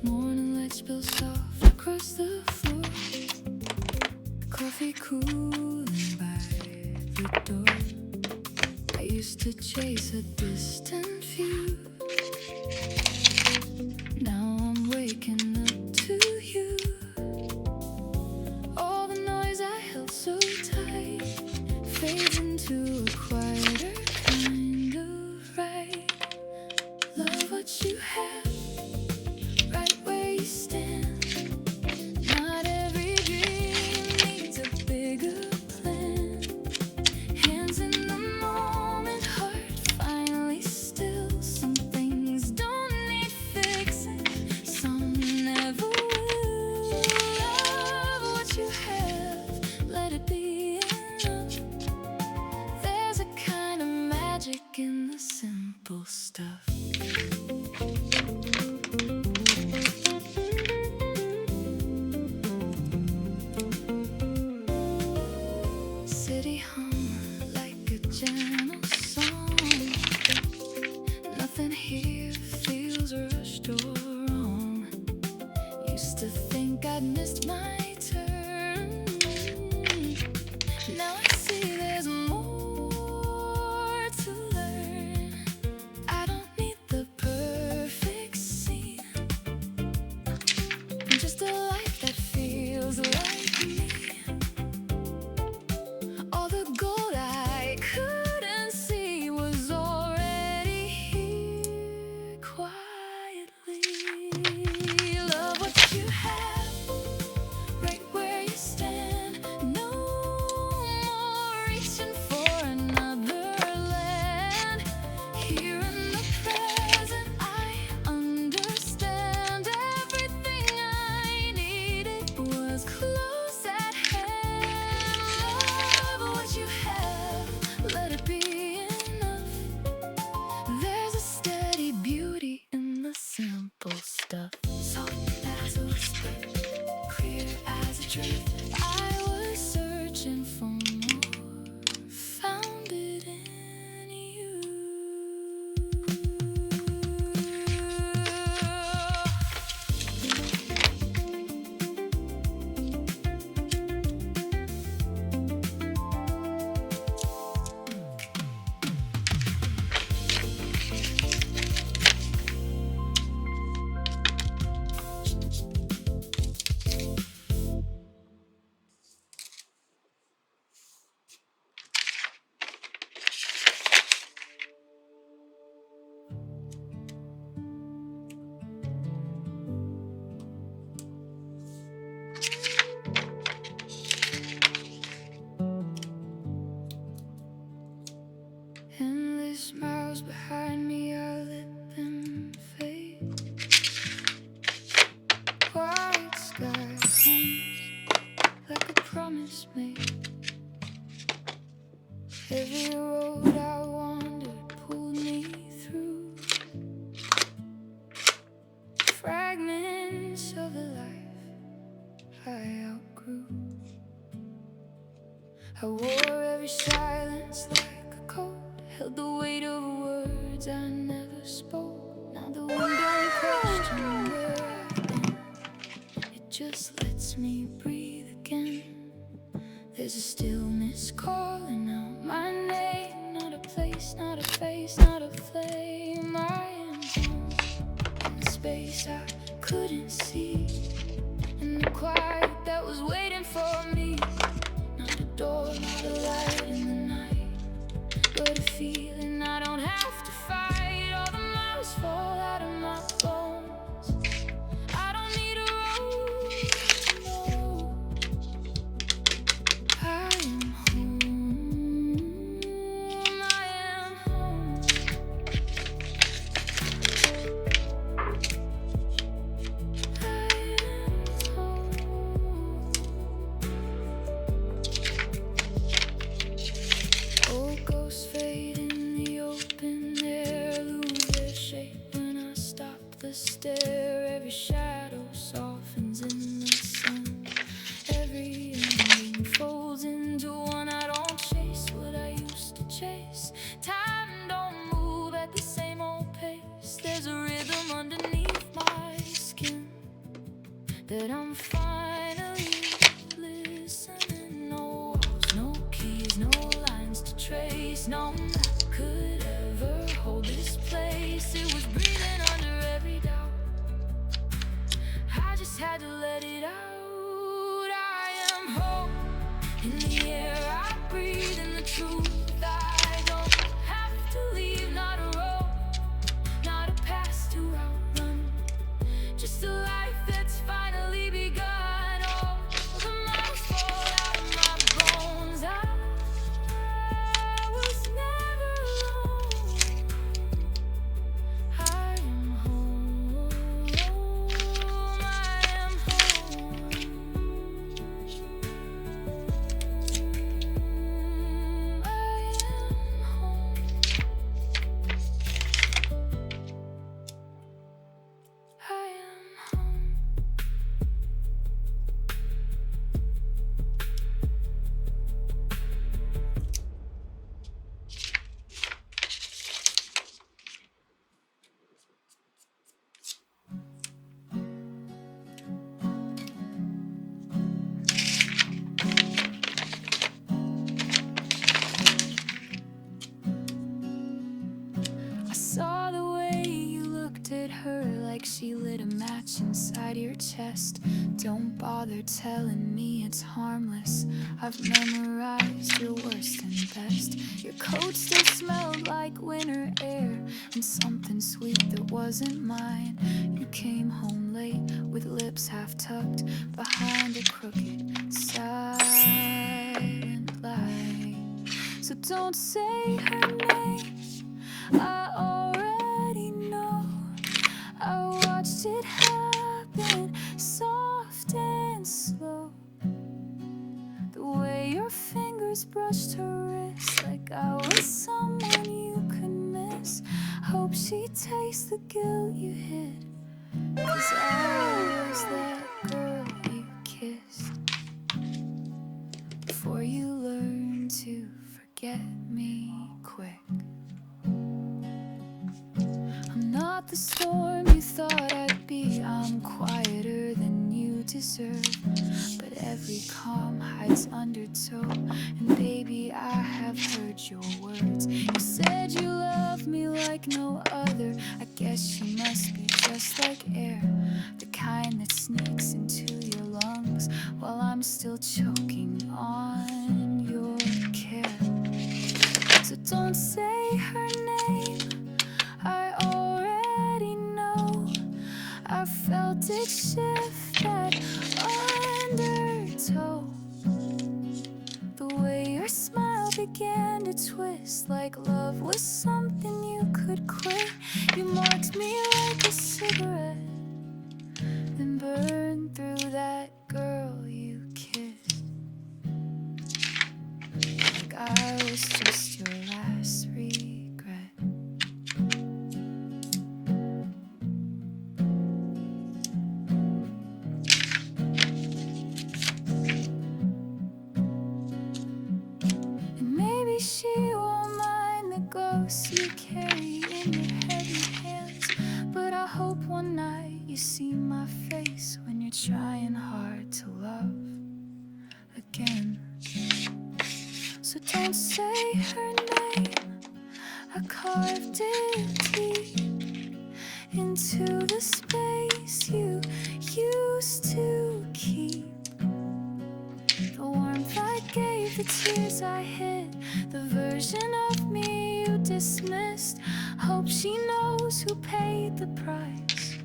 Morning light spills soft across the floor. Coffee cooling by the door. I used to chase a distant view. Now I'm waking up to you. All the noise I held so tight fades into a quieter kind of right. Love what you have right where you stand. Not every dream needs a bigger plan. Hands in the moment, heart finally still. Some things don't need fixing, some never will. Love what you have, let it be enough. There's a kind of magic in the simple stuff. City hum like a gentle song. Nothing here feels rushed or wrong. Used to think I'd missed my turn. Now I see there's more to learn. I don't need the perfect scene, just a life that feels like me. All the gold I couldn't see was already here quietly. Love what you have right where you stand. No more reaching for another land. Here in the present I understand. Everything I needed was close at hand. Love what you have, let it be enough. There's a steady beauty in the simple stuff. Soft as a whisper, clear as a truth. I was searching for more, found it in you. Endless miles behind me, I let them fade. White sky hangs like a promise made. Every road I wandered pulled me through. Fragments of a life I outgrew. I wore every silence like a coat, held the weight of words I never spoke. Now the wind don't question where I've been, it just lets me breathe again. There's a stillness calling out my name. Not a place, not a face, not a flame. I am home in a space I couldn't see, in the quiet that was waiting for me. Not a door, not a light in the night, but a feeling I don't have to fight. All the miles fall out of my bones. I don't need a road, no. I am home, I am home. Old ghosts fade in the open air, lose their shape when I stop the stare. Every shadow softens in the sun. Every ending folds into one. I don't chase what I used to chase. Time don't move at the same old pace. There's a rhythm underneath my skin. that I'm finally listening. No walls, no keys, no lines to trace. No map could ever hold this place. It was breathing under every doubt. I just had to let it out. I am home in the air I breathe, in the truth I don't have to leave. Not a road, not a past to outrun, just a life that's finally begun. Oh, the miles fall out of my bones. I was never alone. I am home. I am home. I am home. I am home. I saw the way you looked at her like she lit a match inside your chest. Don't bother telling me it's harmless. I've memorized your worst and best. Your coat still smelled like winter air and something sweet that wasn't mine. You came home late with lips half tucked behind a crooked silent lie. So don't say her name, I already know. I watched it happen, soft and slow. The way your fingers brushed her wrist, like I was someone you could miss. Hope she tastes the guilt you hid, 'cause I was that girl you kissed before you learned to forget me quick. I'm not the storm you thought I'd be. I'm quieter than you deserve, but every calm hides undertow. And baby, I have heard your words. You said you love me like no other. I guess you must be just like air, the kind that sneaks into your lungs while I'm still choking on your care. So don't say her name, I already know. I felt it shift that undertow. The way your smile began to twist, like love was something you could quit. You marked me like a cigarette, then burned through that girl you kissed, like I was just your last regret. And maybe she won't mind the ghosts you carry in your heavy hands, but I hope one night you see my face when you're trying hard to love again. So don't say her name, I carved it deep into the space you used to keep. The warmth I gave, the tears I hid, the version of me you dismissed. Hope she knows who paid the price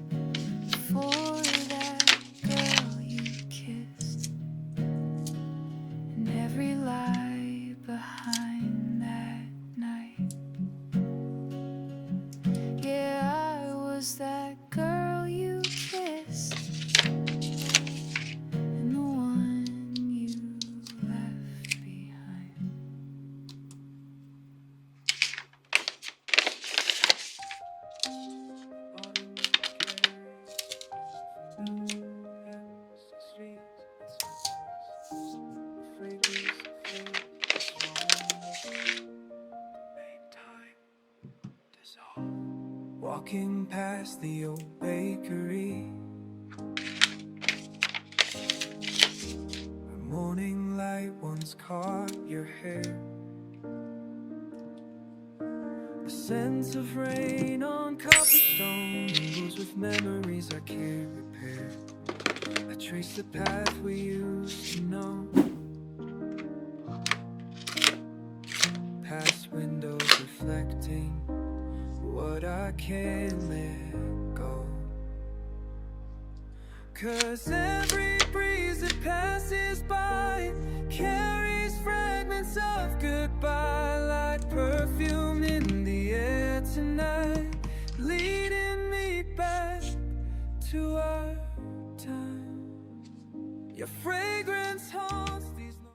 for that girl you kissed, and every lie behind that night. Yeah, I was that girl you kissed, and the one you left behind. Walking past the old bakery, light once caught your hair. A sense of rain on cobblestone mingles with memories I can't repair. I trace the path we used to know, past windows reflecting what I can't let go. 'Cause every breeze that passes by carries fragments of goodbye, like perfume in the air tonight, leading me back to our time. Your fragrance haunts